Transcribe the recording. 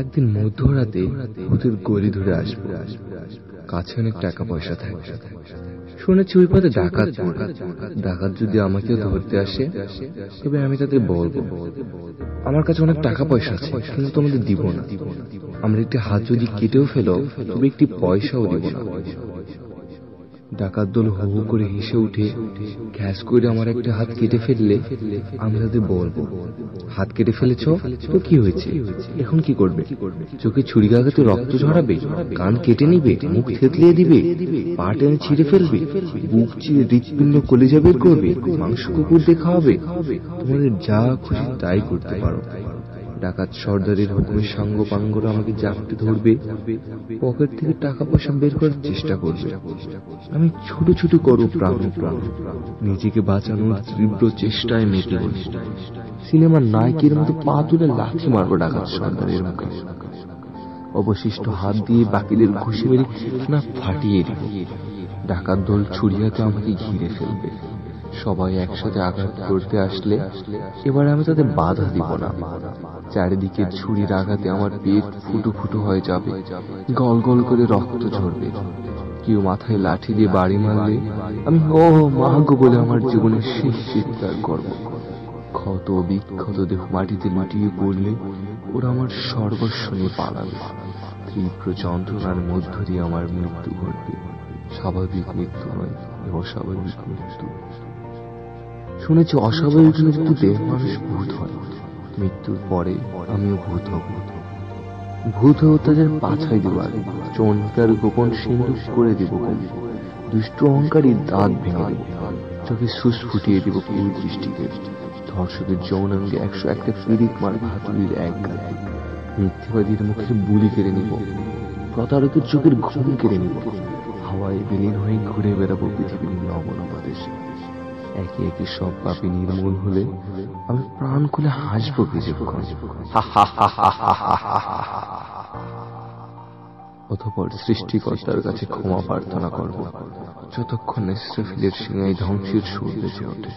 একদিন মধ্যরাতে ভূতের গলি ধরে আসবে, কাছে অনেক টাকা পয়সা থাকে। শুনেছি ওই পথে ডাকাত পড়ে। ডাকাত যদি আমাকেও ধরতে আসে তবে আমি তাদের বলবো আমার কাছে অনেক টাকা পয়সা আছে, কিন্তু তোমাদের দিব না। আমরা একটি হাত যদি কেটেও ফেলো তবে একটি পয়সাও দিব না। ডাকাত দল হু হু করে হেসে উঠে ঘ্যাস করে আমার একটা হাত কেটে ফেললে আমি তাদের বলবো, হাত কেটে ফেলেছ তো কি হয়েছে, এখন কি করবে? চোখে ছুরিকাঘাতে রক্ত ঝরাবে, কান কেটে নিবে, মুখ থেতলিয়ে দিবে, পা টেনে ছিঁড়ে ফেলবে, বুক চিরে হৃৎপিণ্ড কলিজা বের করবে, মাংস কুকুর দিয়ে খাওয়াবে? তোমাদের যা খুশি তাই করতে পারো। ডাকাত সর্দারের হুকুমের সাঙ্গ পাঙ্গরা আমাকে জাপটে ধরবে, পকেট থেকে টাকা পয়সা বের করার চেষ্টা করবে। আমি ছোট ছোট করো প্রাণ নিজেকে বাঁচানোর তীব্র চেষ্টায় মেতে বলি। সিনেমার নায়কের মতো পা তুলে লাথি মারবো ডাকাত সর্দারের মুখে। অবশিষ্ট হাত দিয়ে বাকিদের ঘুষি মেরে না ফাটিয়ে দিব। ডাকাত দল ছুরিয়াতে আমাকে ঘিরে ফেলবে। সবাই একসাথে আঘাত করতে আসলে এবার আমি তাদের বাধা দিব না। চারিদিকে ছুরির আঘাতে আমার পেট ফুটো ফুটো হয়ে যাবে, গল গল করে রক্ত ঝরবে। কেউ মাথায় লাঠি দিয়ে বাড়ি মারলে আমি ও মা গো বলে আমার জীবনের শেষ চিৎকার করব। ক্ষত বিক্ষত দেহ মাটিতে লুটিয়ে পড়লে ওরা আমার সর্বস্ব নিয়ে পালাবে। তীব্র যন্ত্রণার মধ্য দিয়ে আমার মৃত্যু ঘটবে। স্বাভাবিক মৃত্যু নয়, অস্বাভাবিক মৃত্যু। শুনেছি অস্বাভাবিক মৃত্যুতে মানুষ ভূত হয়, মৃত্যুর পরে আমিও ভূত হব। ভূত হয়ে তাদের পাছাই দেবার, চন্ডিকার গোপন সিন্ধুক করে দেব কবি, দুষ্ট অহংকারী দাঁত ভেঙে দেব, চোখে সুস ফুটিয়ে দেব কুল দৃষ্টিকে, ধর্ষকের যৌনাঙ্গে 101টা পিরিক মার হাতুড়ির এক গাতে, মিথ্যেবাদীর মুখের বুলি কেড়ে নিব, প্রতারকের চোখের ঘুম কেড়ে নিব, হাওয়ায় বিলীন হয়ে ঘুরে বেড়াবো পৃথিবীর নবনবাদেশে। একে একে সব পাপি নির্মূল হলে আমি প্রাণ খুলে হাসবো কিছুক্ষণ, অতঃপর সৃষ্টিকর্তার কাছে ক্ষমা প্রার্থনা করব, যতক্ষণ ইসরাফিলের সিংহায় ধ্বংসের সুর বেজে ওঠে।